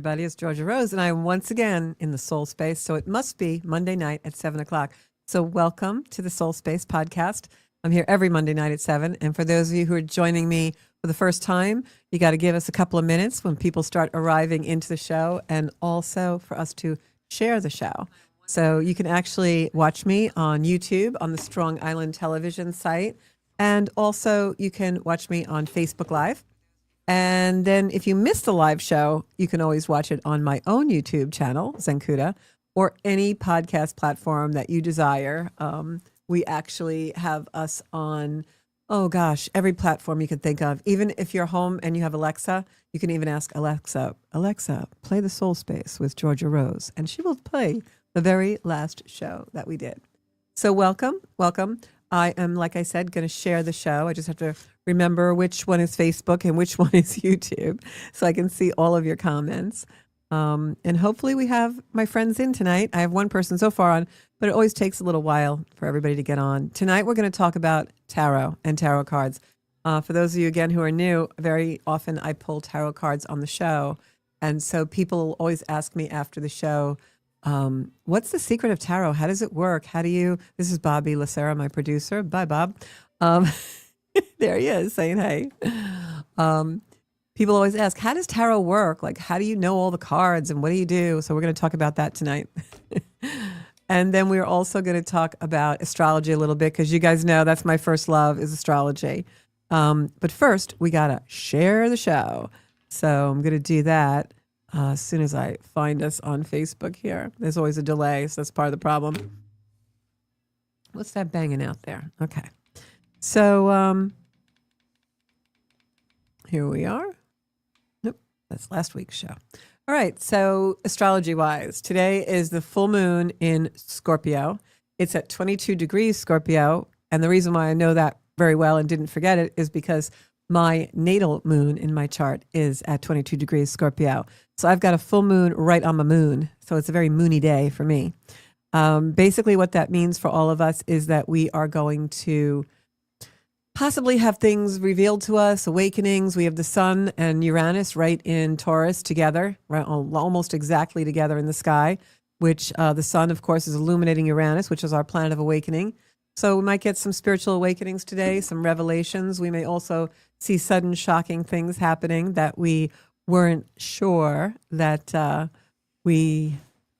everybody. It's Georgia Rose, and I am once again in the Soul Space, so it must be Monday night at 7 o'clock. So welcome to the Soul Space podcast. I'm here every Monday night at 7, and for those of you who are joining me for the first time, you got to give us a couple of minutes when people start arriving into the show, and also for us to share the show. So you can actually watch me on YouTube on the Strong Island television site, and also you can watch me on Facebook Live. And then if you miss the live show, you can always watch it on my own YouTube channel, Zenkuda, or any podcast platform that you desire. We actually have us on, every platform you can think of. Even if you're home and you have Alexa, you can even ask Alexa, play the Soul Space with Georgia Rose. And she will play the very last show that we did. So welcome. I am, like I said, going to share the show. I just have to remember which one is Facebook and which one is YouTube so I can see all of your comments. And hopefully we have my friends in tonight. I have one person so far on, but it always takes a little while for everybody to get on. Tonight we're going to talk about tarot and tarot cards. For those of you, again, who are new, very often I pull tarot cards on the show. And so people always ask me after the show, what's the secret of tarot? How does it work? This is Bobby Lacera, my producer. Bye, Bob. There he is saying, hey. People always ask, how does tarot work? Like, how do you know all the cards and what do you do? So we're going to talk about that tonight. And then we're also going to talk about astrology a little bit because you guys know that's my first love is astrology. But first, we got to share the show. So I'm going to do that. As soon as I find us on Facebook here. There's always a delay, so that's part of the problem. What's that banging out there? Okay. So here we are. Nope, that's last week's show. All right, so astrology-wise, today is the full moon in Scorpio. It's at 22 degrees Scorpio, and the reason why I know that very well and didn't forget it is because my natal moon in my chart is at 22 degrees Scorpio. So I've got a full moon right on my moon. So it's a very moony day for me. Basically what that means for all of us is that we are going to possibly have things revealed to us, awakenings. We have the sun and Uranus right in Taurus together, right, almost exactly together in the sky, which the sun, of course, is illuminating Uranus, which is our planet of awakening. So we might get some spiritual awakenings today, some revelations. We may also see sudden shocking things happening that we weren't sure that we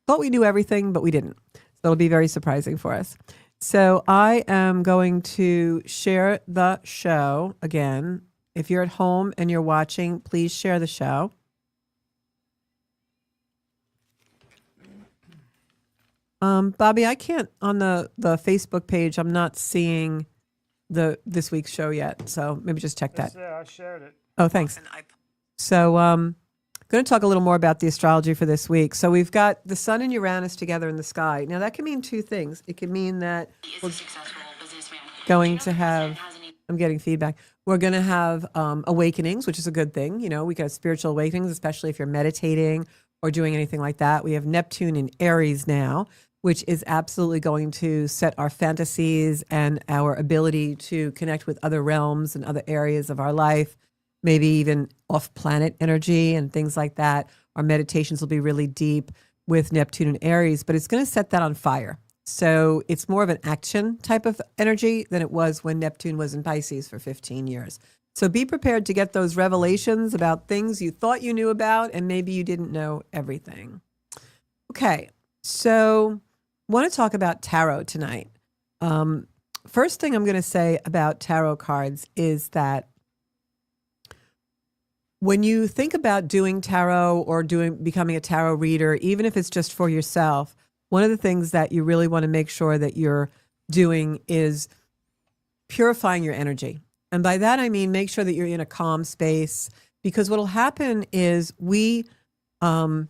thought we knew everything, but we didn't. So it'll be very surprising for us. So I am going to share the show again. If you're at home and you're watching, please share the show. Bobby, I can't, on the Facebook page, I'm not seeing this week's show yet. So maybe just check that. Yeah, I shared it. Oh, thanks. So I'm going to talk a little more about the astrology for this week. So we've got the sun and Uranus together in the sky. Now that can mean two things. It can mean that we're going to have, I'm getting feedback. We're going to have awakenings, which is a good thing. You know, we got spiritual awakenings, especially if you're meditating or doing anything like that. We have Neptune in Aries now, which is absolutely going to set our fantasies and our ability to connect with other realms and other areas of our life, maybe even off-planet energy and things like that. Our meditations will be really deep with Neptune and Aries, but it's going to set that on fire. So it's more of an action type of energy than it was when Neptune was in Pisces for 15 years. So be prepared to get those revelations about things you thought you knew about and maybe you didn't know everything. Okay, so I want to talk about tarot tonight. First thing I'm going to say about tarot cards is that when you think about doing tarot or becoming a tarot reader, even if it's just for yourself, one of the things that you really want to make sure that you're doing is purifying your energy. And by that, I mean, make sure that you're in a calm space, because what'll happen is our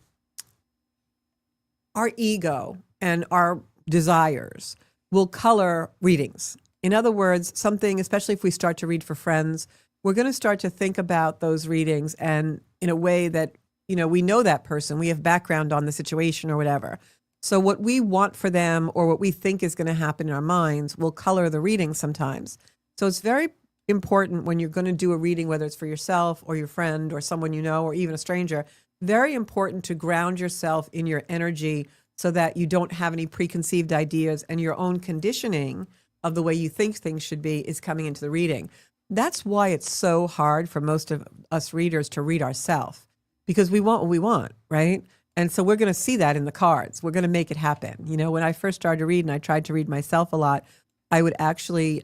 ego and our desires will color readings. In other words, something, especially if we start to read for friends, we're going to start to think about those readings and in a way that, you know, we know that person, we have background on the situation or whatever. So what we want for them or what we think is going to happen in our minds will color the reading sometimes. So it's very important when you're going to do a reading, whether it's for yourself or your friend or someone you know or even a stranger, very important to ground yourself in your energy so that you don't have any preconceived ideas and your own conditioning of the way you think things should be is coming into the reading. That's why it's so hard for most of us readers to read ourselves, because we want what we want, right? And so we're going to see that in the cards. We're going to make it happen. You know, when I first started to read and I tried to read myself a lot, I would actually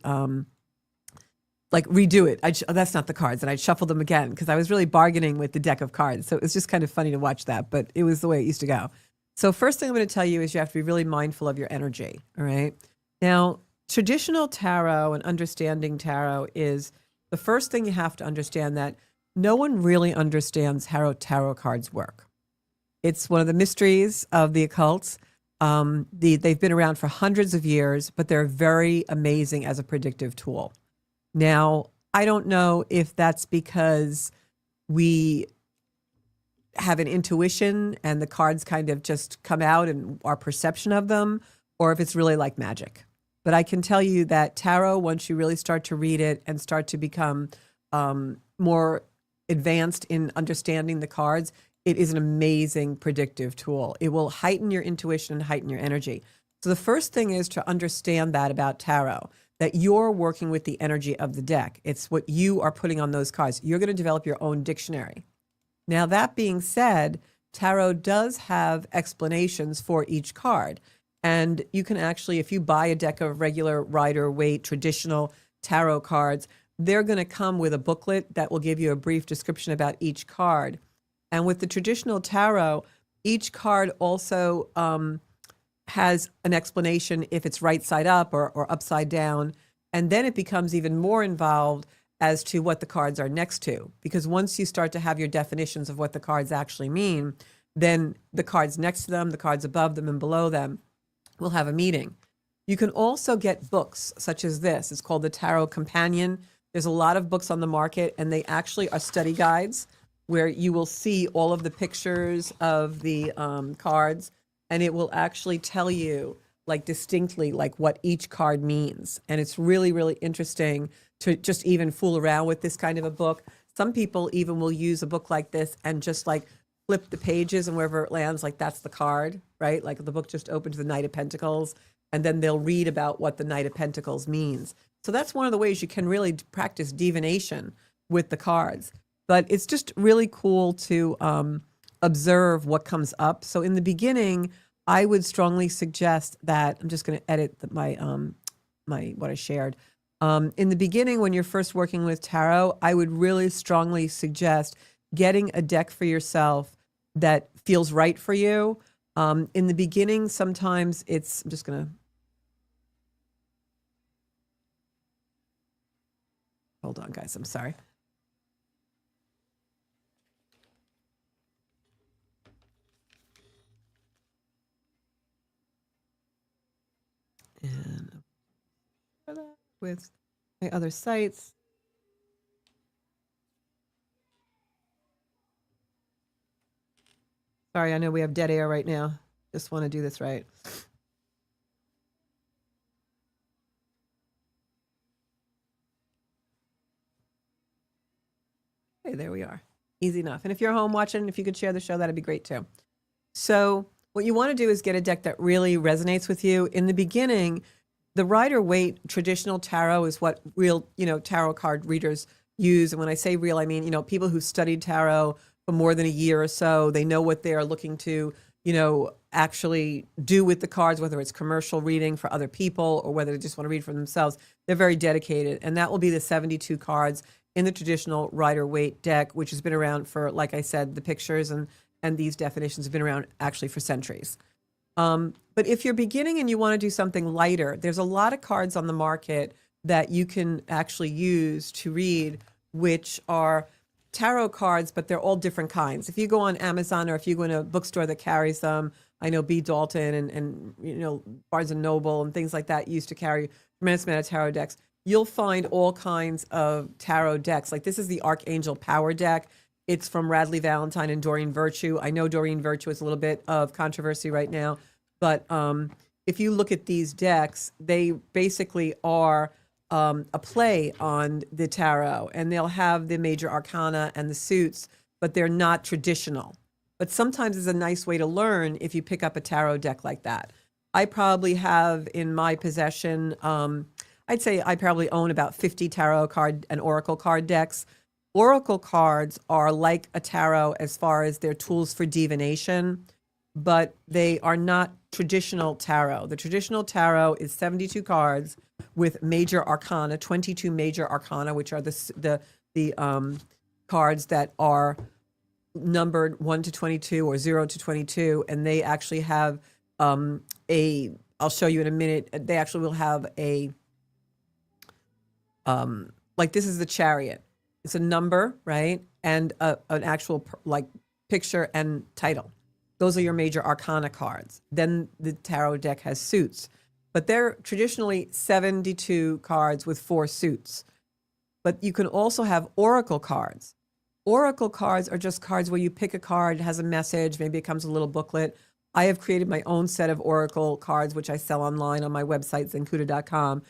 like redo it. That's not the cards. And I'd shuffle them again because I was really bargaining with the deck of cards. So it was just kind of funny to watch that, but it was the way it used to go. So first thing I'm going to tell you is you have to be really mindful of your energy. All right. Now, traditional tarot and understanding tarot is the first thing you have to understand, that no one really understands how tarot cards work. It's one of the mysteries of the occult. They've been around for hundreds of years, but they're very amazing as a predictive tool. Now, I don't know if that's because we have an intuition and the cards kind of just come out and our perception of them, or if it's really like magic. But I can tell you that tarot, once you really start to read it and start to become more advanced in understanding the cards, it is an amazing predictive tool. It will heighten your intuition and heighten your energy. So the first thing is to understand that about tarot, that you're working with the energy of the deck. It's what you are putting on those cards. You're going to develop your own dictionary. Now, that being said, tarot does have explanations for each card. And you can actually, if you buy a deck of regular Rider-Waite traditional tarot cards, they're going to come with a booklet that will give you a brief description about each card. And with the traditional tarot, each card also has an explanation if it's right side up or upside down. And then it becomes even more involved as to what the cards are next to. Because once you start to have your definitions of what the cards actually mean, then the cards next to them, the cards above them and below them will have a meaning. You can also get books such as this. It's called the Tarot Companion. There's a lot of books on the market, and they actually are study guides where you will see all of the pictures of the cards, and it will actually tell you like distinctly like what each card means. And it's really, really interesting to just even fool around with this kind of a book. Some people even will use a book like this and just like flip the pages, and wherever it lands, like that's the card, right? Like the book just opened to the Knight of Pentacles, and then they'll read about what the Knight of Pentacles means. So that's one of the ways you can really practice divination with the cards. But it's just really cool to observe what comes up. So in the beginning, I would strongly suggest that, I'm just going to edit my what I shared. In the beginning, when you're first working with tarot, I would really strongly suggest getting a deck for yourself that feels right for you. In the beginning, sometimes it's, I'm just going to, hold on, guys, I'm sorry. And with my other sites. Sorry, I know we have dead air right now. Just want to do this right. Okay, there we are. Easy enough. And if you're home watching, if you could share the show, that'd be great too. So what you want to do is get a deck that really resonates with you. In the beginning, the Rider-Waite traditional tarot is what real, tarot card readers use. And when I say real, I mean, people who studied tarot for more than a year or so, they know what they are looking to, actually do with the cards, whether it's commercial reading for other people or whether they just want to read for themselves. They're very dedicated. And that will be the 72 cards in the traditional Rider-Waite deck, which has been around for, like I said, the pictures and these definitions have been around actually for centuries. But if you're beginning and you want to do something lighter, there's a lot of cards on the market that you can actually use to read, which are tarot cards, but they're all different kinds. If you go on Amazon or if you go in a bookstore that carries them, I know B. Dalton and Barnes and Noble and things like that used to carry a tremendous amount of tarot decks. You'll find all kinds of tarot decks. Like this is the Archangel Power deck. It's from Radley Valentine and Doreen Virtue. I know Doreen Virtue is a little bit of controversy right now, but if you look at these decks, they basically are a play on the tarot, and they'll have the major arcana and the suits, but they're not traditional. but sometimes it's a nice way to learn if you pick up a tarot deck like that. I probably have in my possession, I'd say I probably own about 50 tarot card and oracle card decks. Oracle cards are like a tarot as far as their tools for divination, but they are not traditional tarot. The traditional tarot is 72 cards with major arcana, 22 major arcana, which are the cards that are numbered 1 to 22 or 0 to 22, and they actually have I'll show you in a minute, they actually will have a like this is the Chariot. It's a number, right? And an actual like picture and title. Those are your major arcana cards. Then the tarot deck has suits, but they're traditionally 72 cards with 4 suits. But you can also have oracle cards. Oracle cards are just cards where you pick a card, it has a message, maybe it comes with a little booklet. I have created my own set of oracle cards, which I sell online on my website, zenkuda.com.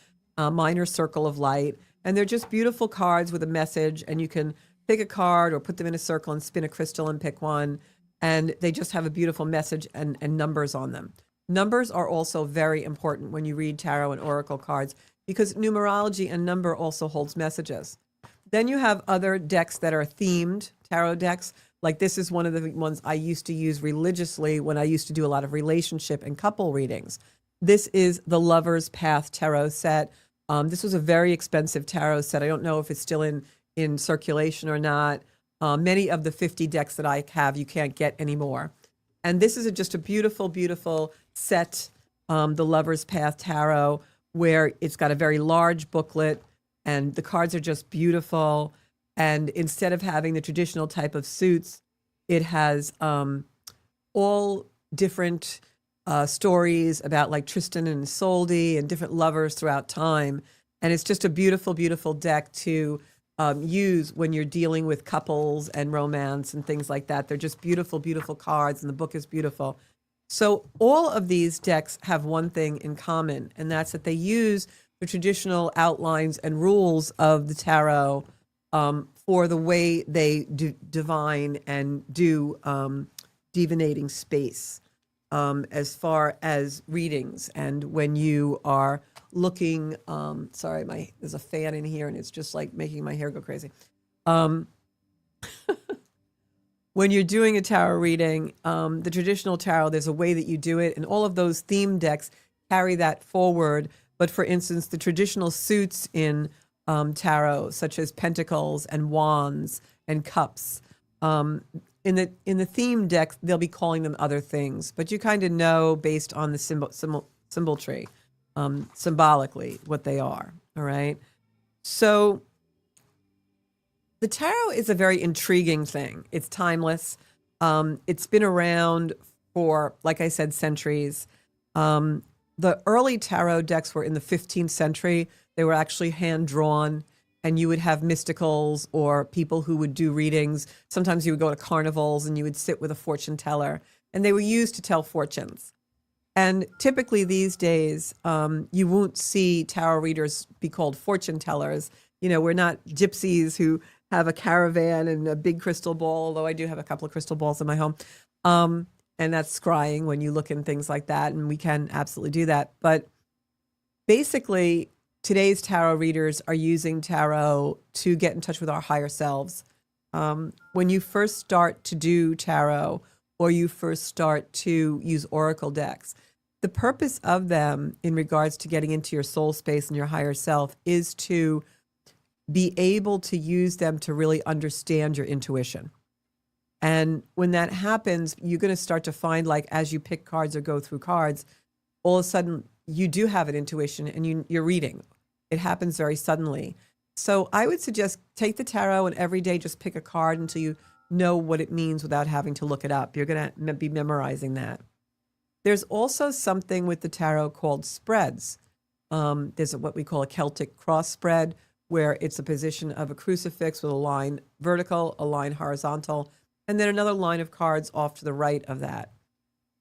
Mine are Circle of Light, and they're just beautiful cards with a message, and you can pick a card or put them in a circle and spin a crystal and pick one, and they just have a beautiful message and numbers on them. Numbers are also very important when you read tarot and oracle cards because numerology and number also holds messages. Then you have other decks that are themed tarot decks. Like this is one of the ones I used to use religiously when I used to do a lot of relationship and couple readings. This is the Lover's Path Tarot set. This was a very expensive tarot set. I don't know if it's still in circulation or not. Many of the 50 decks that I have, you can't get anymore. And this is just a beautiful, beautiful set, the Lover's Path Tarot, where it's got a very large booklet and the cards are just beautiful. And instead of having the traditional type of suits, it has all different stories about like Tristan and Isolde and different lovers throughout time. And it's just a beautiful, beautiful deck to use when you're dealing with couples and romance and things like that. They're just beautiful, beautiful cards, and the book is beautiful. So all of these decks have one thing in common, and that's that they use the traditional outlines and rules of the tarot for the way they divine and do divinating space as far as readings. And when you are looking, sorry, there's a fan in here and it's just like making my hair go crazy. When you're doing a tarot reading, the traditional tarot, there's a way that you do it, and all of those theme decks carry that forward. But for instance, the traditional suits in tarot, such as pentacles and wands and cups, in the theme deck, they'll be calling them other things, but you kind of know based on the symbol tree, symbolically what they are. All right. So the tarot is a very intriguing thing. It's timeless. It's been around for, like I said, centuries. The early tarot decks were in the 15th century. They were actually hand-drawn, and you would have mysticals or people who would do readings. Sometimes you would go to carnivals and you would sit with a fortune teller, and they were used to tell fortunes. And typically these days, you won't see tarot readers be called fortune tellers. You know, we're not gypsies who have a caravan and a big crystal ball, although I do have a couple of crystal balls in my home. And that's scrying when you look in things like that, and we can absolutely do that. But basically, today's tarot readers are using tarot to get in touch with our higher selves. When you first start to do tarot, or you first start to use oracle decks, the purpose of them in regards to getting into your soul space and your higher self is to be able to use them to really understand your intuition. And when that happens, you're going to start to find, like, as you pick cards or go through cards, all of a sudden you do have an intuition and you're reading. It happens very suddenly. So I would suggest take the tarot and every day just pick a card until you know what it means without having to look it up. You're going to be memorizing that. There's also something with the tarot called spreads. There's what we call a Celtic cross spread, where it's a position of a crucifix with a line vertical, a line horizontal, and then another line of cards off to the right of that.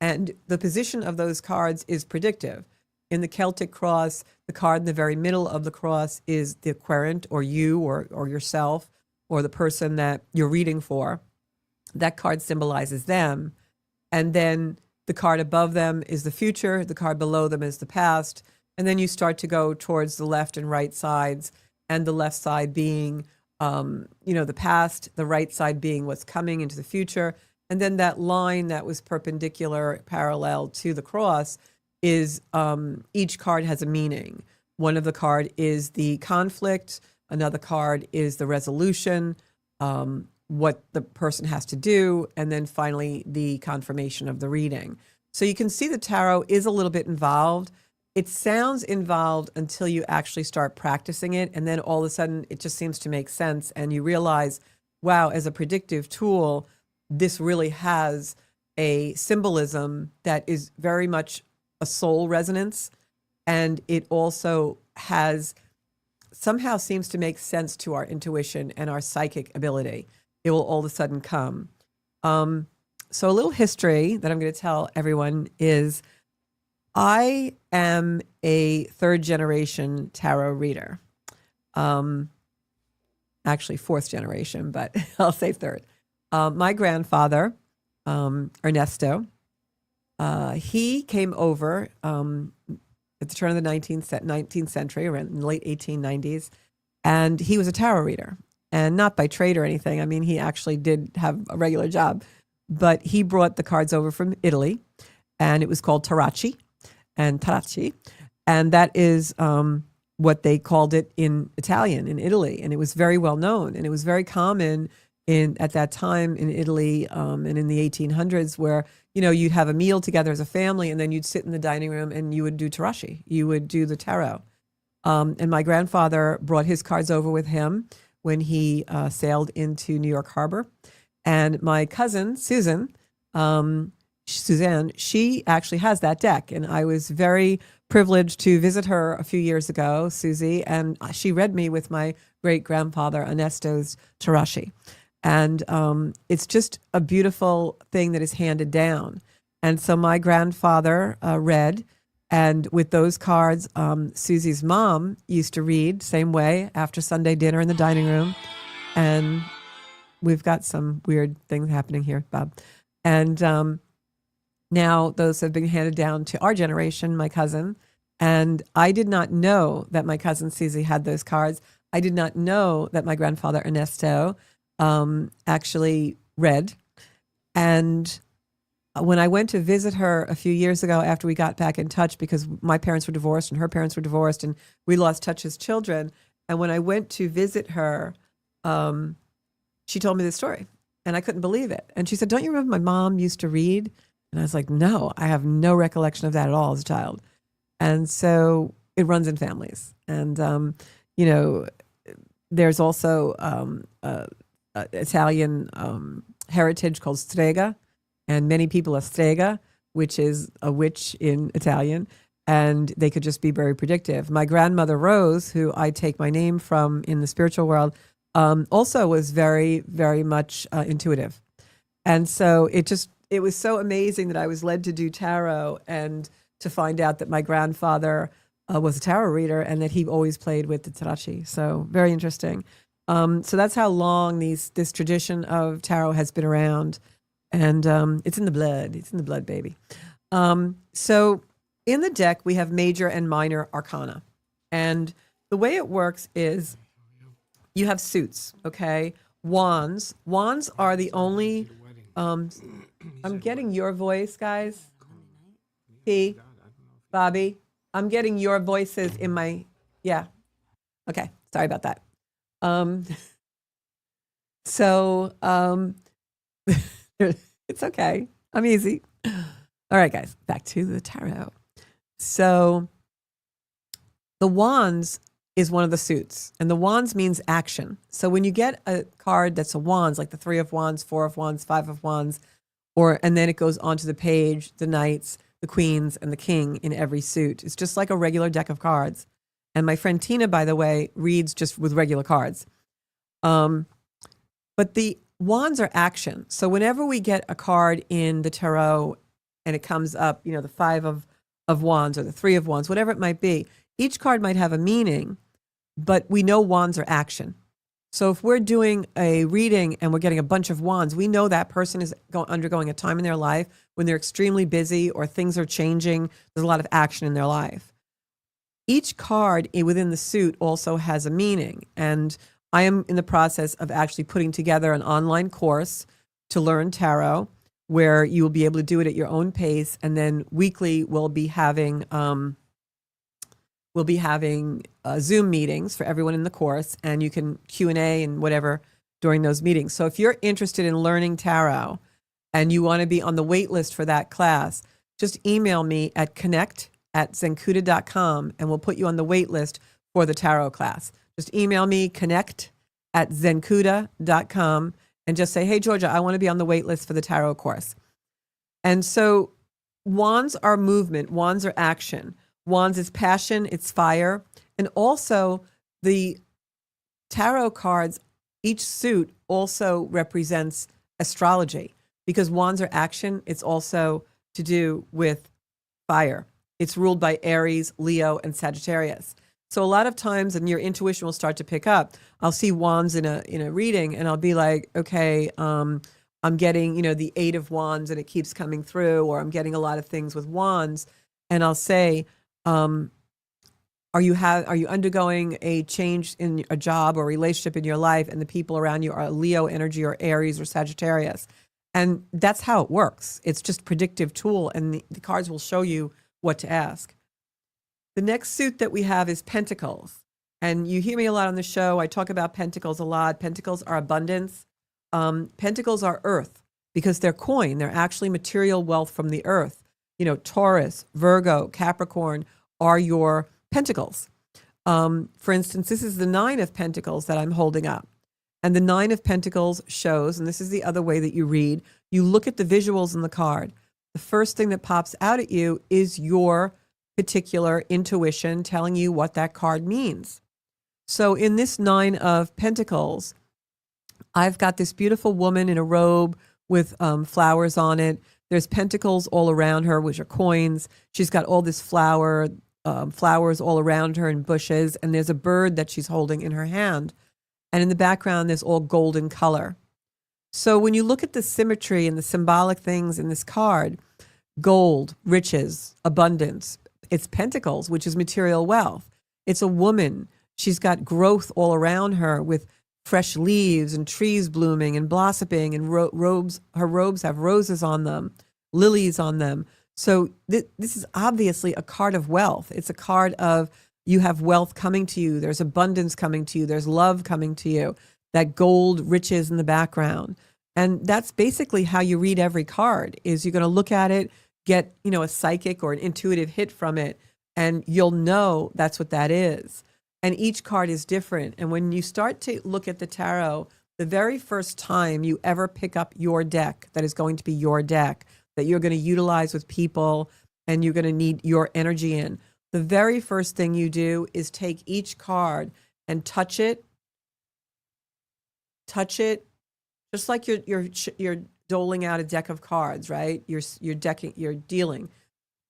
And the position of those cards is predictive. In the Celtic cross, the card in the very middle of the cross is the querent, or you, or yourself, or the person that you're reading for. That card symbolizes them. And then the card above them is the future, the card below them is the past. And then you start to go towards the left and right sides, and the left side being, the past, the right side being what's coming into the future. And then that line that was perpendicular, parallel to the cross, is each card has a meaning. One of the card is the conflict, another card is the resolution, what the person has to do, and then finally the confirmation of the reading. So you can see the tarot is a little bit involved. It sounds involved until you actually start practicing it, and then all of a sudden it just seems to make sense, and you realize, wow, as a predictive tool, this really has a symbolism that is very much a soul resonance, and it also has somehow seems to make sense to our intuition and our psychic ability. It will all of a sudden come. So a little history that I'm going to tell everyone is I am a third generation tarot reader. Actually fourth generation, but I'll say third. My grandfather, Ernesto, he came over at the turn of the 19th century, around the late 1890s, and he was a tarot reader. And not by trade or anything. I mean, he actually did have a regular job, but he brought the cards over from Italy, and it was called tarocchi, and that is what they called it in Italian in Italy, and it was very well known, and it was very common at that time in Italy and in the 1800s, where you'd have a meal together as a family, and then you'd sit in the dining room and you would do tarocchi, you would do the tarot, and my grandfather brought his cards over with him when he sailed into New York Harbor. And my cousin, Suzanne, she actually has that deck. And I was very privileged to visit her a few years ago, Susie, and she read me with my great-grandfather Ernesto's tarocchi. And it's just a beautiful thing that is handed down. And so my grandfather read, and with those cards, Susie's mom used to read same way after Sunday dinner in the dining room. And we've got some weird things happening here, Bob. And now those have been handed down to our generation, my cousin. And I did not know that my cousin Susie had those cards. I did not know that my grandfather Ernesto actually read. And when I went to visit her a few years ago after we got back in touch, because my parents were divorced and her parents were divorced and we lost touch as children. And when I went to visit her, she told me this story and I couldn't believe it. And she said, "Don't you remember my mom used to read?" And I was like, "No, I have no recollection of that at all as a child." And so it runs in families. And, there's also Italian heritage called strega. And many people are strega, which is a witch in Italian, and they could just be very predictive. My grandmother Rose, who I take my name from in the spiritual world, also was very, very much intuitive. And so it was so amazing that I was led to do tarot and to find out that my grandfather was a tarot reader and that he always played with the tarocchi. So very interesting. So that's how long this tradition of tarot has been around. And it's in the blood. It's in the blood, baby. So in the deck, we have major and minor arcana. And the way it works is you have suits, okay? Wands. Wands are the only... I'm getting your voice, guys. T, Bobby. I'm getting your voices in my... Yeah. Okay. Sorry about that. It's okay. I'm easy. All right, guys, back to the tarot. So the wands is one of the suits, and the wands means action. So when you get a card that's a wands, like the 3 of wands, 4 of wands, 5 of wands, and then it goes onto the page, the knights, the queens, and the king in every suit. It's just like a regular deck of cards. And my friend Tina, by the way, reads just with regular cards. But the wands are action. So whenever we get a card in the tarot and it comes up, the 5 of wands or the 3 of wands, whatever it might be, each card might have a meaning, but we know wands are action. So if we're doing a reading and we're getting a bunch of wands, we know that person is undergoing a time in their life when they're extremely busy or things are changing. There's a lot of action in their life. Each card within the suit also has a meaning. And I am in the process of actually putting together an online course to learn tarot, where you will be able to do it at your own pace. And then weekly we'll be having Zoom meetings for everyone in the course, and you can Q&A and whatever during those meetings. So if you're interested in learning tarot and you want to be on the wait list for that class, just email me at connect@zencuda.com and we'll put you on the wait list for the tarot class. Just email me, connect@zencuda.com, and just say, hey, Georgia, I want to be on the wait list for the tarot course. And so wands are movement, wands are action. Wands is passion, it's fire. And also the tarot cards, each suit also represents astrology, because wands are action. It's also to do with fire. It's ruled by Aries, Leo, and Sagittarius. So a lot of times, and your intuition will start to pick up, I'll see wands in a reading and I'll be like, okay, I'm getting, the 8 of wands and it keeps coming through, or I'm getting a lot of things with wands. And I'll say, are you undergoing a change in a job or relationship in your life, and the people around you are Leo energy or Aries or Sagittarius? And that's how it works. It's just a predictive tool, and the cards will show you what to ask. The next suit that we have is Pentacles. And you hear me a lot on the show. I talk about Pentacles a lot. Pentacles are abundance. Pentacles are earth because they're coin. They're actually material wealth from the earth. Taurus, Virgo, Capricorn are your pentacles. For instance, this is the 9 of Pentacles that I'm holding up. And the 9 of Pentacles shows, and this is the other way that you read, you look at the visuals in the card. The first thing that pops out at you is your particular intuition telling you what that card means. So in this 9 of Pentacles, I've got this beautiful woman in a robe with flowers on it. There's pentacles all around her, which are coins. She's got all this flowers all around her and bushes, and there's a bird that she's holding in her hand. And in the background, there's all golden color. So when you look at the symmetry and the symbolic things in this card, gold, riches, abundance, it's pentacles, which is material wealth. It's a woman. She's got growth all around her with fresh leaves and trees blooming and blossoming, and robes. Her robes have roses on them, lilies on them. So this is obviously a card of wealth. It's a card of you have wealth coming to you. There's abundance coming to you. There's love coming to you. That gold riches in the background. And that's basically how you read every card, is you're going to look at it, get, a psychic or an intuitive hit from it, and you'll know that's what that is. And each card is different. And when you start to look at the tarot, the very first time you ever pick up your deck, that is going to be your deck, that you're going to utilize with people and you're going to need your energy in, the very first thing you do is take each card and touch it, just like you're doling out a deck of cards, right? You're dealing.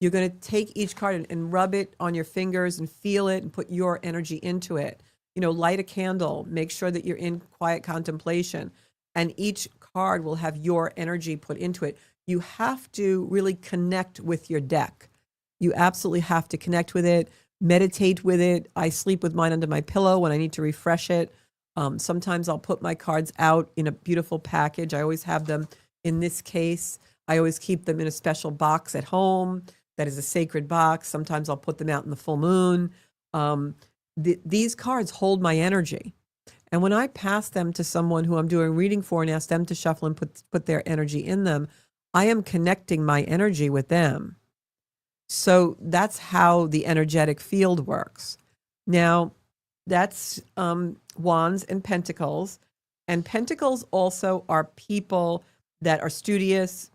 You're going to take each card and rub it on your fingers and feel it and put your energy into it. Light a candle, make sure that you're in quiet contemplation, and each card will have your energy put into it. You have to really connect with your deck. You absolutely have to connect with it, meditate with it. I sleep with mine under my pillow when I need to refresh it. Sometimes I'll put my cards out in a beautiful package. I always have them in this case. I always keep them in a special box at home that is a sacred box. Sometimes I'll put them out in the full moon. These cards hold my energy. And when I pass them to someone who I'm doing reading for and ask them to shuffle and put their energy in them, I am connecting my energy with them. So that's how the energetic field works. Now, that's wands and pentacles. And pentacles also are people that are studious,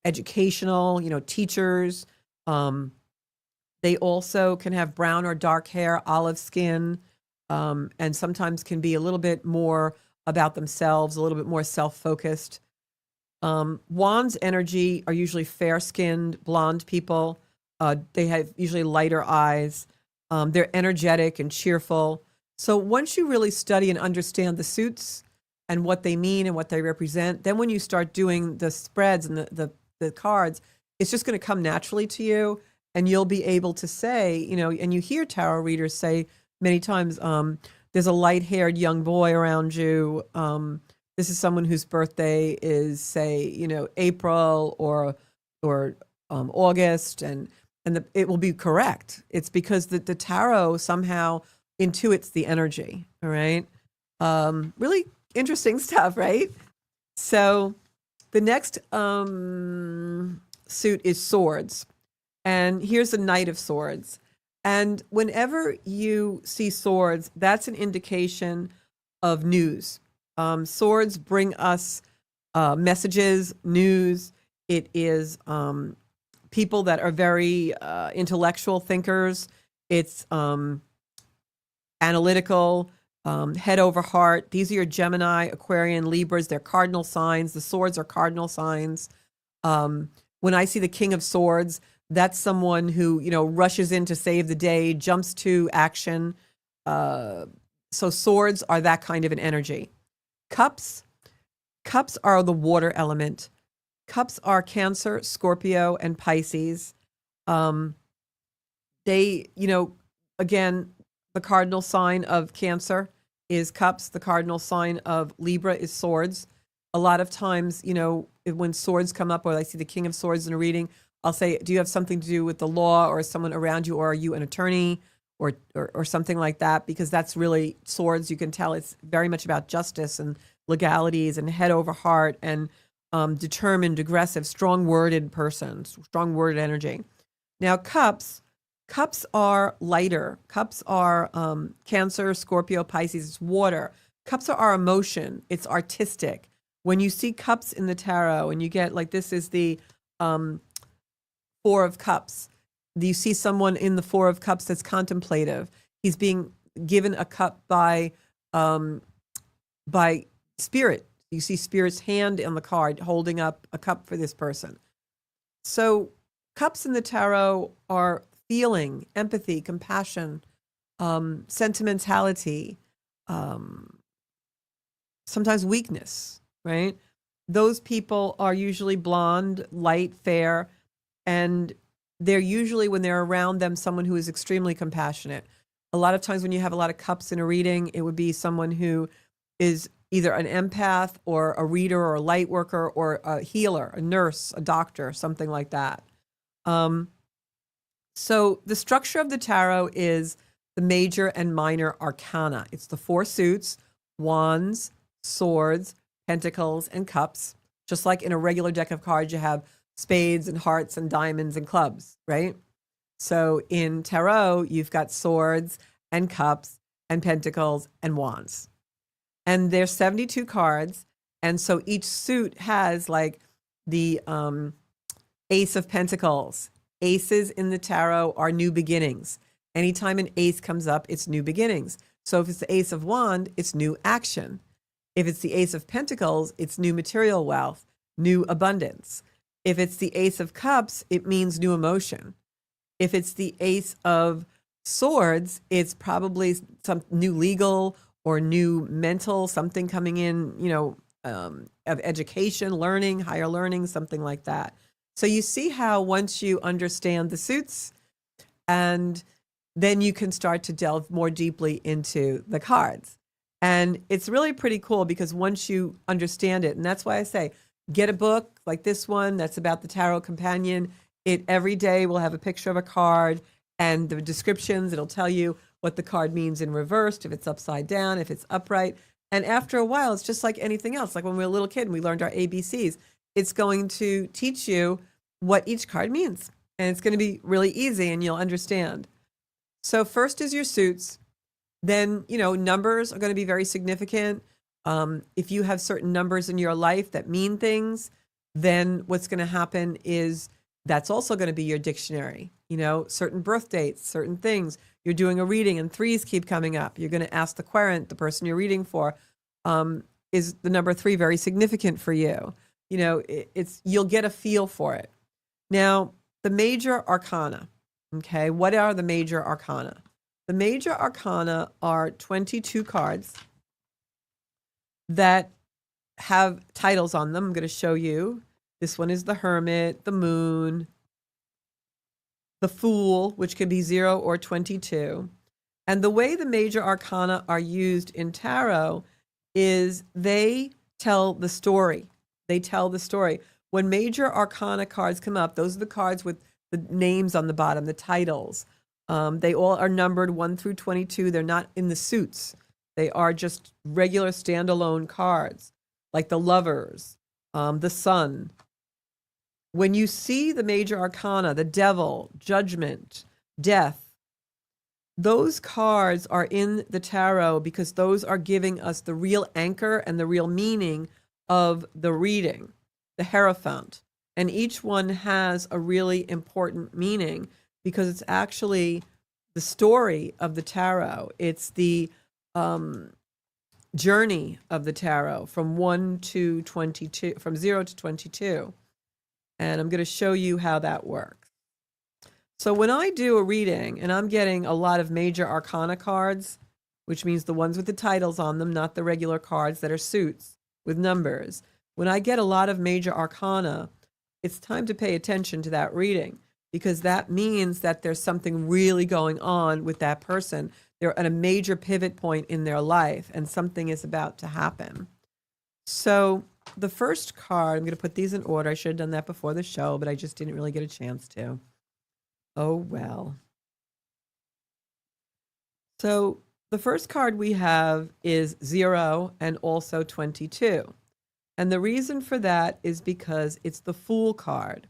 educational, teachers. They also can have brown or dark hair, olive skin, and sometimes can be a little bit more about themselves, a little bit more self-focused. Wands energy are usually fair-skinned, blonde people. They have usually lighter eyes. They're energetic and cheerful. So once you really study and understand the suits and what they mean and what they represent, then when you start doing the spreads and the cards, it's just going to come naturally to you, and you'll be able to say, and you hear tarot readers say many times, there's a light-haired young boy around you. This is someone whose birthday is, say, April or August, and it will be correct. It's because the tarot somehow intuits the energy. All right. Really interesting stuff, right? So the next suit is swords. And here's the Knight of Swords. And whenever you see swords, that's an indication of news. Swords bring us messages, news. It is people that are very intellectual thinkers. It's analytical, head over heart. These are your Gemini, Aquarian, Libras. They're cardinal signs. The swords are cardinal signs. When I see the King of Swords, that's someone who, rushes in to save the day, jumps to action. So swords are that kind of an energy. Cups are the water element. Cups are Cancer, Scorpio, and Pisces. They, again, the cardinal sign of Cancer is Cups. The cardinal sign of Libra is Swords. A lot of times, when swords come up, or I see the King of Swords in a reading, I'll say, do you have something to do with the law or someone around you, or are you an attorney or something like that? Because that's really swords. You can tell it's very much about justice and legalities and head over heart and determined, aggressive, strong-worded person, strong-worded energy. Now, cups are lighter. Cups are Cancer, Scorpio, Pisces. It's water. Cups are our emotion. It's artistic. When you see cups in the tarot and you get, like, this is the Four of Cups. You see someone in the Four of Cups that's contemplative. He's being given a cup by spirit. You see spirit's hand on the card holding up a cup for this person. So cups in the tarot are feeling, empathy, compassion, sentimentality, sometimes weakness, right? Those people are usually blonde, light, fair, and they're usually, when they're around them, someone who is extremely compassionate. A lot of times when you have a lot of cups in a reading, it would be someone who is either an empath or a reader or a light worker or a healer, a nurse, a doctor, something like that. So the structure of the tarot is the major and minor arcana. It's the four suits: wands, swords, pentacles, and cups. Just like in a regular deck of cards, you have spades and hearts and diamonds and clubs, right? So in tarot, you've got swords and cups and pentacles and wands. And there's 72 cards. And so each suit has, like, the Ace of Pentacles. Aces in the tarot are new beginnings. Anytime an ace comes up, it's new beginnings. So if it's the Ace of Wand, it's new action. If it's the Ace of Pentacles, it's new material wealth, new abundance. If it's the Ace of Cups, it means new emotion. If it's the Ace of Swords, it's probably some new legal or new mental, something coming in, of education, learning, higher learning, something like that. So you see how once you understand the suits, and then you can start to delve more deeply into the cards. And it's really pretty cool because once you understand it, and that's why I say, get a book like this one that's about the Tarot Companion. It every day will have a picture of a card and the descriptions. It'll tell you what the card means in reversed, if it's upside down, if it's upright. And after a while, it's just like anything else. Like when we were a little kid and we learned our ABCs, it's going to teach you what each card means. And it's going to be really easy and you'll understand. So first is your suits. Then, numbers are going to be very significant. If you have certain numbers in your life that mean things, then what's going to happen is that's also going to be your dictionary. Certain birth dates, certain things. You're doing a reading and threes keep coming up. You're going to ask the querent, the person you're reading for, is the number 3 very significant for you? You'll get a feel for it. Now, the major arcana. Okay, what are the major arcana? The major arcana are 22 cards that have titles on them. I'm going to show you. This one is the Hermit, the Moon, the Fool, which can be 0 or 22. And the way the major arcana are used in tarot is they tell the story. They tell the story. When major arcana cards come up, those are the cards with the names on the bottom, the titles. They all are numbered 1 through 22. They're not in the suits. They are just regular standalone cards, like the Lovers, the Sun. When you see the major arcana, the Devil, Judgment, Death, those cards are in the tarot because those are giving us the real anchor and the real meaning of the reading, the Hierophant. And each one has a really important meaning because it's actually the story of the tarot. It's the journey of the tarot from 1 to 22, from 0 to 22. And I'm going to show you how that works. So when I do a reading and I'm getting a lot of major arcana cards, which means the ones with the titles on them, not the regular cards that are suits with numbers. When I get a lot of major arcana, it's time to pay attention to that reading because that means that there's something really going on with that person. They're at a major pivot point in their life and something is about to happen. So the first card, I'm going to put these in order. I should have done that before the show, but I just didn't really get a chance to. Oh, well. So the first card we have is 0 and also 22. And the reason for that is because it's the Fool card.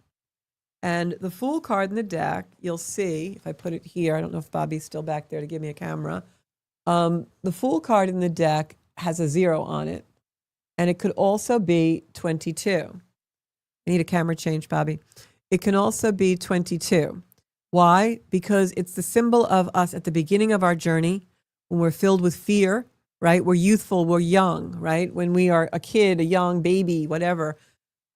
And the Fool card in the deck, you'll see, if I put it here, I don't know if Bobby's still back there to give me a camera. The Fool card in the deck has a 0 on it. And it could also be 22. I need a camera change, Bobby. It can also be 22. Why? Because it's the symbol of us at the beginning of our journey when we're filled with fear, right? We're youthful, we're young, right? When we are a kid, a young baby, whatever.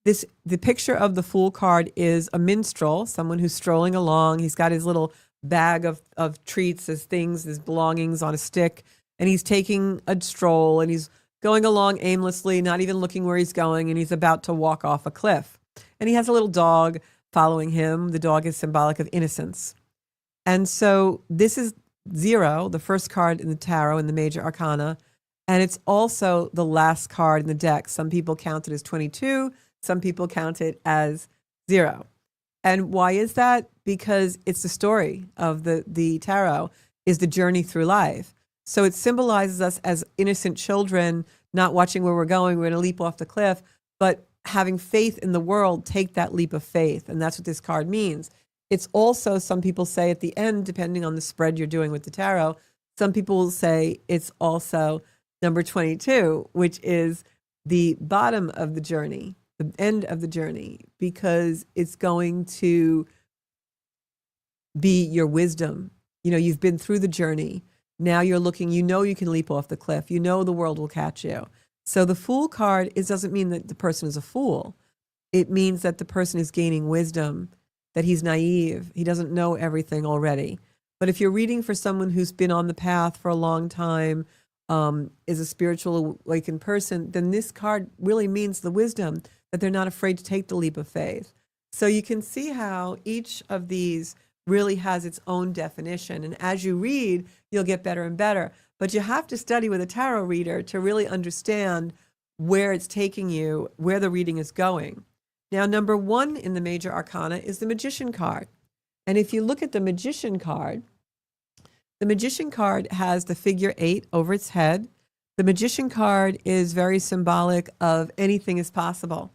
The picture of the Fool card is a minstrel, someone who's strolling along. He's got his little bag of treats, his things, his belongings on a stick, and he's taking a stroll and he's going along aimlessly, not even looking where he's going, and he's about to walk off a cliff. And he has a little dog following him. The dog is symbolic of innocence. And so this is 0, the first card in the tarot in the major arcana, and it's also the last card in the deck. Some people count it as 22, some people count it as 0. And why is that? Because it's the story of the tarot, is the journey through life. So it symbolizes us as innocent children, not watching where we're going, we're going to leap off the cliff, but having faith in the world, take that leap of faith. And that's what this card means. It's also, some people say at the end, depending on the spread you're doing with the tarot, some people will say it's also number 22, which is the bottom of the journey, the end of the journey, because it's going to be your wisdom. You know, you've been through the journey. Now you're looking, you know you can leap off the cliff. You know the world will catch you. So the Fool card, it doesn't mean that the person is a fool. It means that the person is gaining wisdom, that he's naive. He doesn't know everything already. But if you're reading for someone who's been on the path for a long time, is a spiritual awakened person, then this card really means the wisdom, that they're not afraid to take the leap of faith. So you can see how each of these really has its own definition. And as you read, you'll get better and better. But you have to study with a tarot reader to really understand where it's taking you, where the reading is going. Now, number 1 in the major arcana is the Magician card. And if you look at the Magician card has the figure 8 over its head. The Magician card is very symbolic of anything is possible.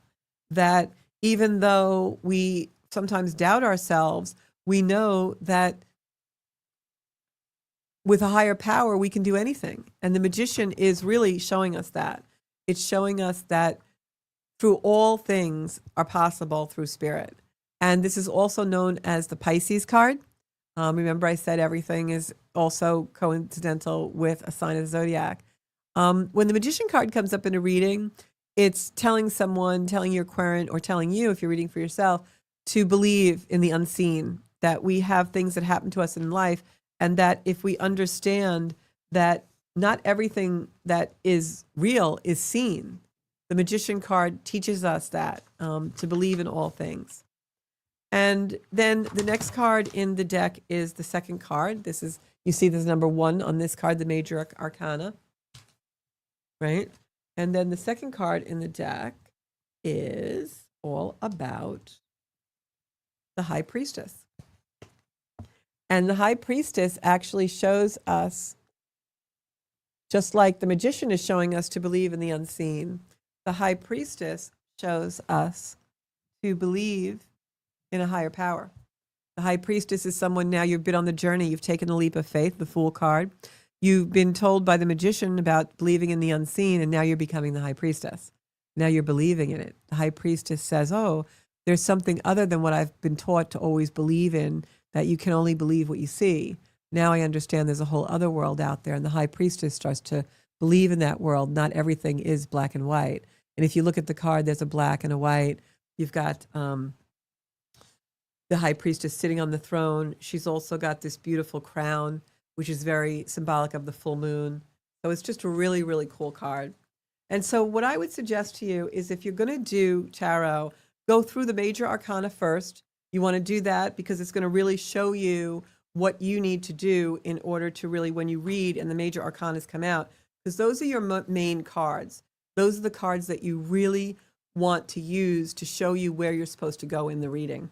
That even though we sometimes doubt ourselves, we know that with a higher power, we can do anything. And the Magician is really showing us that. It's showing us that through all things are possible through spirit. And this is also known as the Pisces card. Remember I said everything is also coincidental with a sign of the zodiac. When the Magician card comes up in a reading, it's telling someone, telling your querent, or telling you, if you're reading for yourself, to believe in the unseen, that we have things that happen to us in life And that if we understand that not everything that is real is seen, the Magician card teaches us that, to believe in all things. And then the next card in the deck is the second card. This is, you see there's number 1 on this card, the Major Arcana, right? And then the second card in the deck is all about the High Priestess. And the High Priestess actually shows us, just like the Magician is showing us to believe in the unseen, the High Priestess shows us to believe in a higher power. The High Priestess is someone, now you've been on the journey, you've taken a leap of faith, the Fool card. You've been told by the Magician about believing in the unseen, and now you're becoming the High Priestess. Now you're believing in it. The High Priestess says, oh, there's something other than what I've been taught to always believe in, that you can only believe what you see. Now I understand there's a whole other world out there, and the High Priestess starts to believe in that world. Not everything is black and white. And if you look at the card, there's a black and a white. You've got the High Priestess sitting on the throne. She's also got this beautiful crown, which is very symbolic of the full moon. So it's just a really, really cool card. And so what I would suggest to you is, if you're going to do tarot, go through the Major Arcana first. You want to do that because it's going to really show you what you need to do in order to really, when you read and the Major Arcanas come out, because those are your main cards. Those are the cards that you really want to use to show you where you're supposed to go in the reading.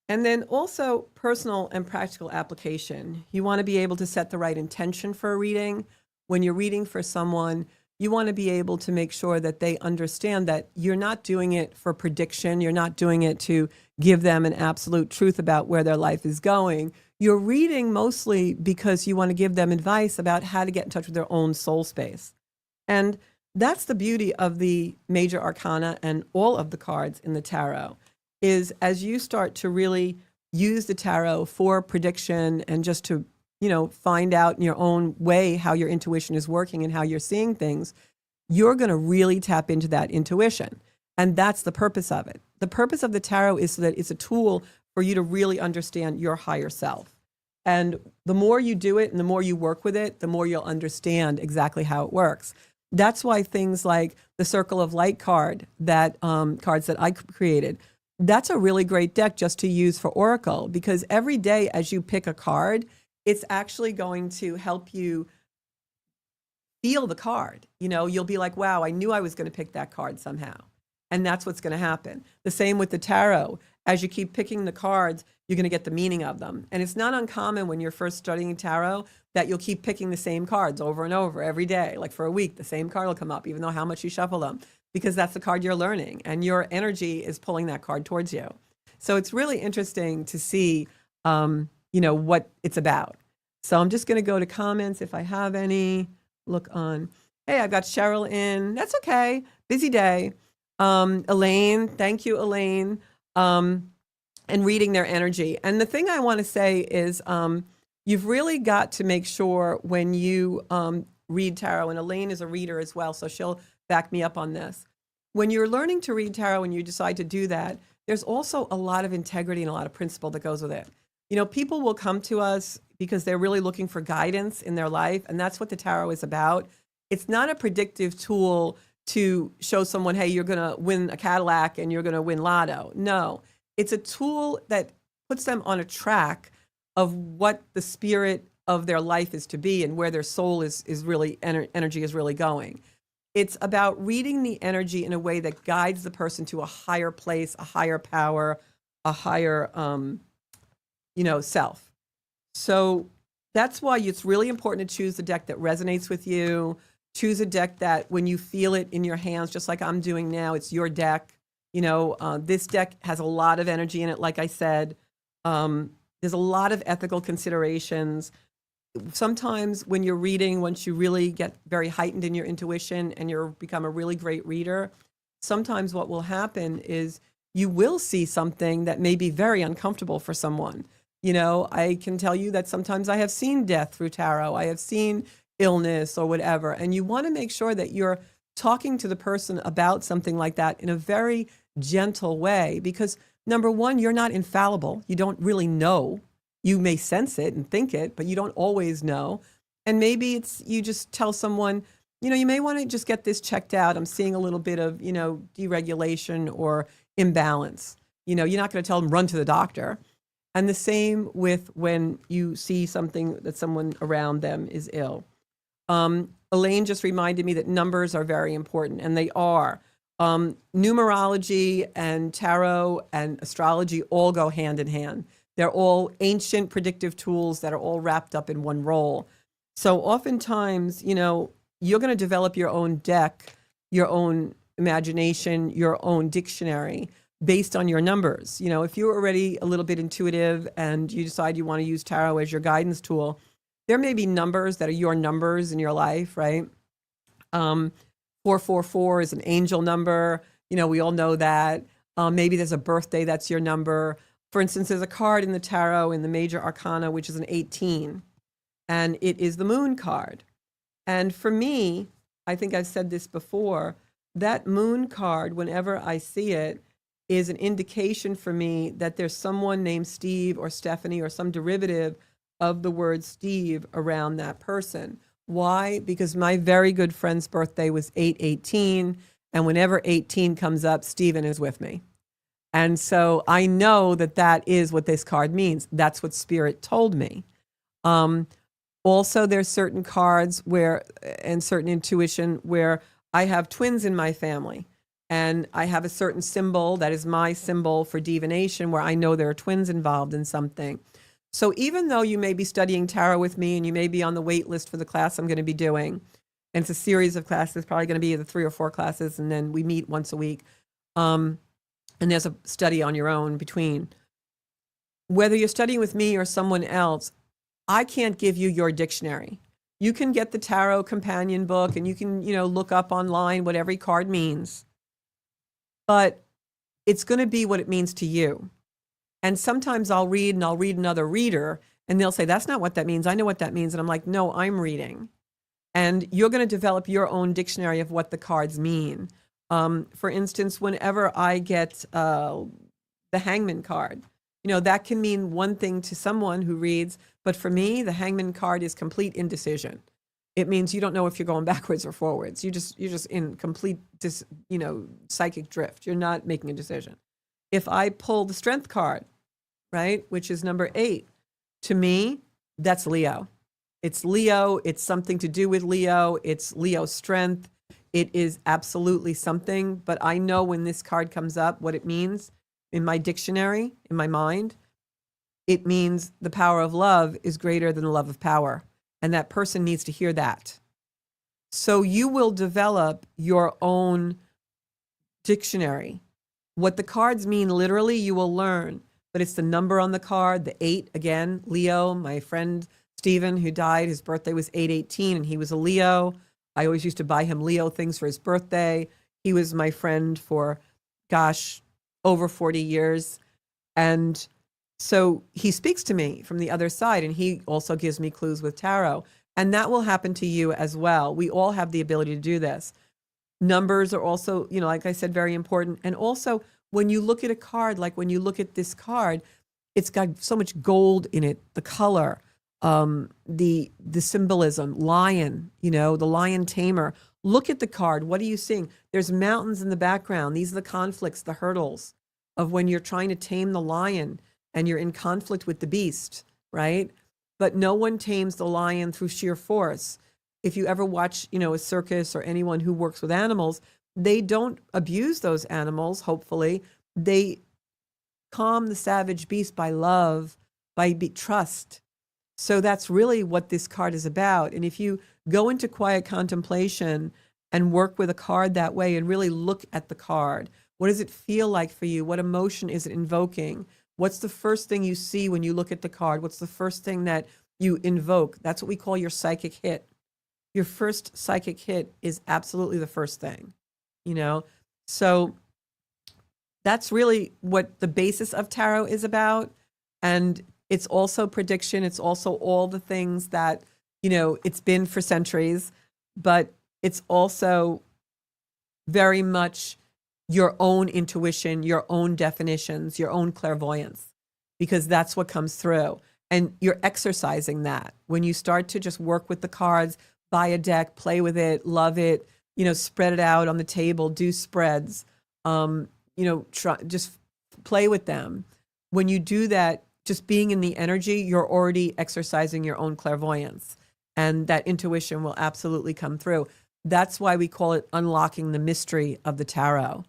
And then also personal and practical application. You want to be able to set the right intention for a reading. When you're reading for someone, you want to be able to make sure that they understand that you're not doing it for prediction. You're not doing it to give them an absolute truth about where their life is going. You're reading mostly because you want to give them advice about how to get in touch with their own soul space. And that's the beauty of the Major Arcana and all of the cards in the tarot, is as you start to really use the tarot for prediction and just to, find out in your own way how your intuition is working and how you're seeing things, you're going to really tap into that intuition. And that's the purpose of it. The purpose of the tarot is so that it's a tool for you to really understand your higher self. And the more you do it and the more you work with it, the more you'll understand exactly how it works. That's why things like the Circle of Light card, that cards that I created, that's a really great deck just to use for Oracle, because every day as you pick a card, it's actually going to help you feel the card. You'll be like, wow, I knew I was going to pick that card somehow. And that's what's going to happen. The same with the tarot. As you keep picking the cards, you're going to get the meaning of them. And it's not uncommon when you're first studying tarot that you'll keep picking the same cards over and over every day. Like for a week, the same card will come up, even though how much you shuffle them, because that's the card you're learning and your energy is pulling that card towards you. So it's really interesting to see, what it's about. So I'm just going to go to comments if I have any. Look on. Hey, I got Cheryl in. That's okay. Busy day. Elaine, thank you, Elaine. And reading their energy. And the thing I want to say is you've really got to make sure when you read tarot, and Elaine is a reader as well, so she'll back me up on this. When you're learning to read tarot and you decide to do that, there's also a lot of integrity and a lot of principle that goes with it. People will come to us because they're really looking for guidance in their life, and that's what the tarot is about. It's not a predictive tool to show someone, hey, you're going to win a Cadillac and you're going to win Lotto. No, it's a tool that puts them on a track of what the spirit of their life is to be and where their soul is really, energy is really going. It's about reading the energy in a way that guides the person to a higher place, a higher power, a higher, self. So that's why it's really important to choose the deck that resonates with you. Choose a deck that when you feel it in your hands, just like I'm doing now, it's your deck. This deck has a lot of energy in it. Like I said, there's a lot of ethical considerations. Sometimes when you're reading, once you really get very heightened in your intuition and you become a really great reader, sometimes what will happen is you will see something that may be very uncomfortable for someone. I can tell you that sometimes I have seen death through tarot. I have seen illness or whatever. And you want to make sure that you're talking to the person about something like that in a very gentle way, because number one, you're not infallible. You don't really know You may sense it and think it, but you don't always know. And maybe it's you just tell someone, you may want to just get this checked out. I'm seeing a little bit of, deregulation or imbalance. You're not going to tell them run to the doctor. And the same with when you see something that someone around them is ill. Elaine just reminded me that numbers are very important, and they are. Numerology and tarot and astrology all go hand in hand. They're all ancient predictive tools that are all wrapped up in one role. So oftentimes, you're going to develop your own deck, your own imagination, your own dictionary based on your numbers. If you're already a little bit intuitive and you decide you want to use tarot as your guidance tool, there may be numbers that are your numbers in your life, right? 444 is an angel number. We all know that. Maybe there's a birthday that's your number. For instance, there's a card in the tarot in the major arcana, which is an 18, and it is the moon card. And for me, I think I've said this before, that moon card, whenever I see it, is an indication for me that there's someone named Steve or Stephanie or some derivative of the word Steve around that person. Why? Because my very good friend's birthday was 8/18, and whenever 18 comes up, Stephen is with me. And so I know that that is what this card means. That's what Spirit told me. Also, there's certain cards where, and certain intuition where I have twins in my family. And I have a certain symbol that is my symbol for divination where I know there are twins involved in something. So even though you may be studying tarot with me and you may be on the wait list for the class I'm going to be doing, and it's a series of classes, probably going to be either 3 or 4 classes, and then we meet once a week. And there's a study on your own between. Whether you're studying with me or someone else, I can't give you your dictionary. You can get the tarot companion book and you can, look up online what every card means. But it's going to be what it means to you. And sometimes I'll read another reader and they'll say, that's not what that means. I know what that means. And I'm like, no, I'm reading. And you're going to develop your own dictionary of what the cards mean. For instance, whenever I get the Hangman card, that can mean one thing to someone who reads. But for me, the Hangman card is complete indecision. It means you don't know if you're going backwards or forwards. You're just in complete, psychic drift. You're not making a decision. If I pull the Strength card, right, which is number 8, to me, that's Leo. It's Leo. It's something to do with Leo. It's Leo's strength. It is absolutely something. But I know when this card comes up, what it means in my dictionary, in my mind, it means the power of love is greater than the love of power. And that person needs to hear that. So you will develop your own dictionary. What the cards mean literally, you will learn. But it's the number on the card, the 8, again, Leo. My friend Stephen, who died, his birthday was 8/18, and he was a Leo. I always used to buy him Leo things for his birthday. He was my friend for, over 40 years. And so he speaks to me from the other side, and he also gives me clues with tarot. And that will happen to you as well. We all have the ability to do this. Numbers are also, like I said, very important. And also, when you look at a card, like when you look at this card, it's got so much gold in it, the color, the symbolism, lion, the lion tamer. Look at the card. What are you seeing? There's mountains in the background. These are the conflicts, the hurdles of when you're trying to tame the lion and you're in conflict with the beast, right? But no one tames the lion through sheer force. If you ever watch, a circus or anyone who works with animals, they don't abuse those animals, hopefully. They calm the savage beast by love, by trust. So that's really what this card is about. And if you go into quiet contemplation and work with a card that way and really look at the card, what does it feel like for you? What emotion is it invoking? What's the first thing you see when you look at the card? What's the first thing that you invoke? That's what we call your psychic hit. Your first psychic hit is absolutely the first thing, So that's really what the basis of tarot is about. And it's also prediction. It's also all the things that, it's been for centuries, but it's also very much your own intuition, your own definitions, your own clairvoyance, because that's what comes through. And you're exercising that when you start to just work with the cards, buy a deck, play with it, love it, spread it out on the table, do spreads, just play with them. When you do that, just being in the energy, you're already exercising your own clairvoyance, and that intuition will absolutely come through. That's why we call it unlocking the mystery of the tarot.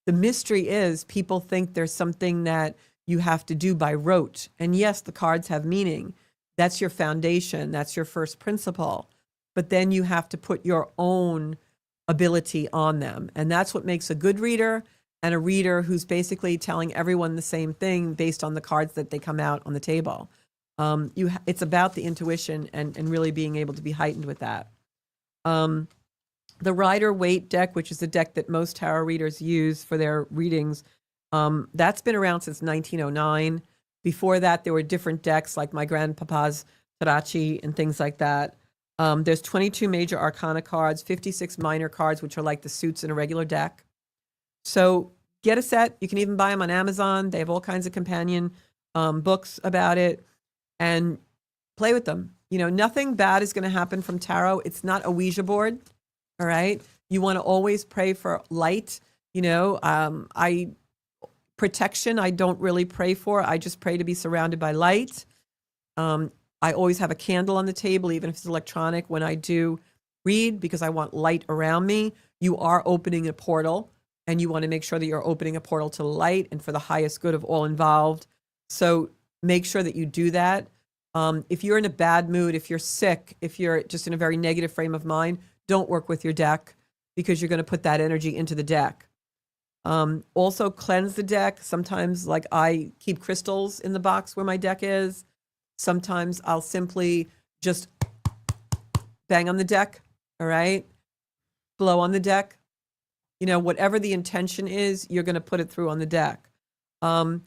The mystery is people think there's something that you have to do by rote. And yes, the cards have meaning. That's your foundation. That's your first principle. But then you have to put your own ability on them. And that's what makes a good reader and a reader who's basically telling everyone the same thing based on the cards that they come out on the table. It's about the intuition and really being able to be heightened with that. The Rider-Waite deck, which is the deck that most tarot readers use for their readings, that's been around since 1909. Before that, there were different decks like my grandpapa's Tarachi and things like that. There's 22 major arcana cards, 56 minor cards, which are like the suits in a regular deck. So get a set. You can even buy them on Amazon. They have all kinds of companion books about it, and play with them. Nothing bad is going to happen from tarot. It's not a Ouija board. All right. You want to always pray for light. Protection, I don't really pray for. I just pray to be surrounded by light. I always have a candle on the table, even if it's electronic, when I do read, because I want light around me. You are opening a portal, and you want to make sure that you're opening a portal to light and for the highest good of all involved. So make sure that you do that. If you're in a bad mood, if you're sick, if you're just in a very negative frame of mind, don't work with your deck, because you're going to put that energy into the deck. Also cleanse the deck. Sometimes, like, I keep crystals in the box where my deck is. Sometimes I'll simply just bang on the deck. All right. Blow on the deck. Whatever the intention is, you're going to put it through on the deck. And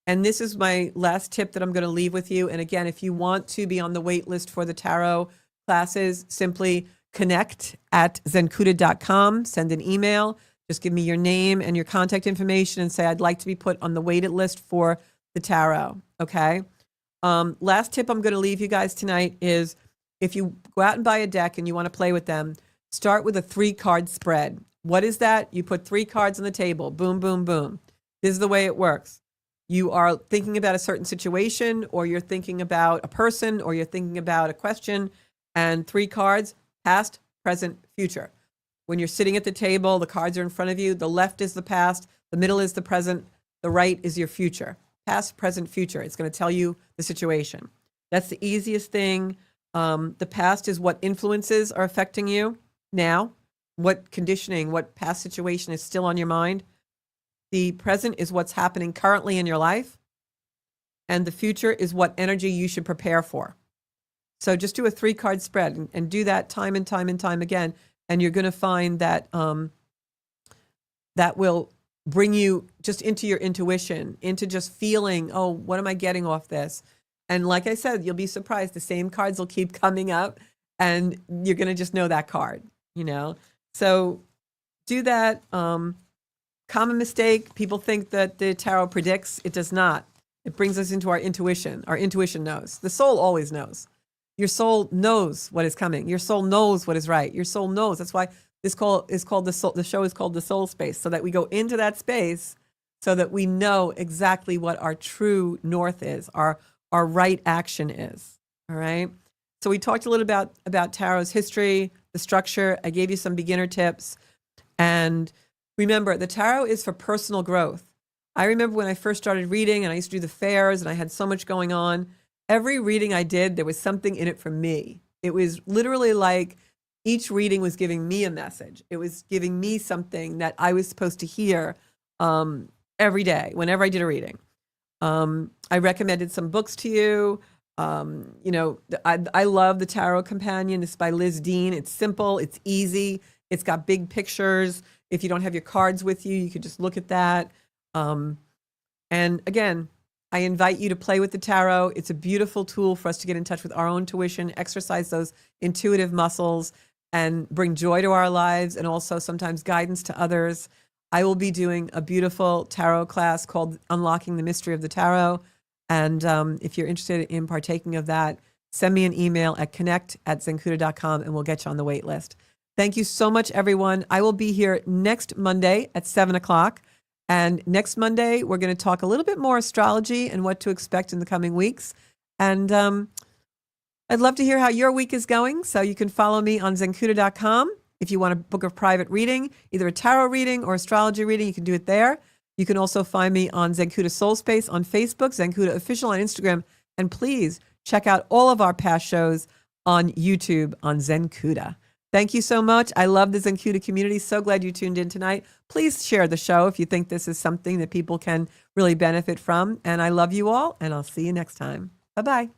this is my last tip that I'm going to leave with you. And again, if you want to be on the wait list for the tarot classes, simply connect at zenkuda.com, send an email. Just give me your name and your contact information and say, I'd like to be put on the waited list for the tarot. Okay. Last tip I'm going to leave you guys tonight is, if you go out and buy a deck and you want to play with them, start with a 3-card spread. What is that? You put 3 cards on the table. Boom, boom, boom. This is the way it works. You are thinking about a certain situation, or you're thinking about a person, or you're thinking about a question, and 3 cards, past, present, future. When you're sitting at the table, the cards are in front of you. The left is the past, the middle is the present, the right is your future. Past, present, future. It's going to tell you the situation. That's the easiest thing. The past is what influences are affecting you now. What conditioning, what past situation is still on your mind. The present is what's happening currently in your life. And the future is what energy you should prepare for. So just do a 3-card spread and do that time and time and time again. And you're going to find that that will bring you just into your intuition, into just feeling, oh, what am I getting off this? And like I said, you'll be surprised. The same cards will keep coming up, and you're going to just know that card, So do that. Common mistake. People think that the tarot predicts. It does not. It brings us into our intuition. Our intuition knows. The soul always knows. Your soul knows what is coming. Your soul knows what is right. Your soul knows. That's why this call is called the soul. The show is called The Soul Space, so that we go into that space, so that we know exactly what our true north is, our right action is. All right. So we talked a little about tarot's history, the structure. I gave you some beginner tips, and remember, the tarot is for personal growth. I remember when I first started reading, and I used to do the fairs, and I had so much going on. Every reading I did, there was something in it for me. It was literally like each reading was giving me a message. It was giving me something that I was supposed to hear every day, whenever I did a reading. I recommended some books to you. I love the Tarot Companion. It's by Liz Dean. It's simple. It's easy. It's got big pictures. If you don't have your cards with you, you could just look at that. And again, I invite you to play with the tarot. It's a beautiful tool for us to get in touch with our own intuition, exercise those intuitive muscles, and bring joy to our lives, and also sometimes guidance to others. I will be doing a beautiful tarot class called Unlocking the Mystery of the Tarot. And if you're interested in partaking of that, send me an email at connect@zenkuda.com and we'll get you on the wait list. Thank you so much, everyone. I will be here next Monday at 7 o'clock. And next Monday, we're going to talk a little bit more astrology and what to expect in the coming weeks. And I'd love to hear how your week is going. So you can follow me on zenkuda.com. If you want to book a private reading, either a tarot reading or astrology reading, you can do it there. You can also find me on Zenkuda Soul Space on Facebook, Zenkuda Official on Instagram. And please check out all of our past shows on YouTube on Zenkuda. Thank you so much. I love the Zenkuda community. So glad you tuned in tonight. Please share the show if you think this is something that people can really benefit from. And I love you all, and I'll see you next time. Bye-bye.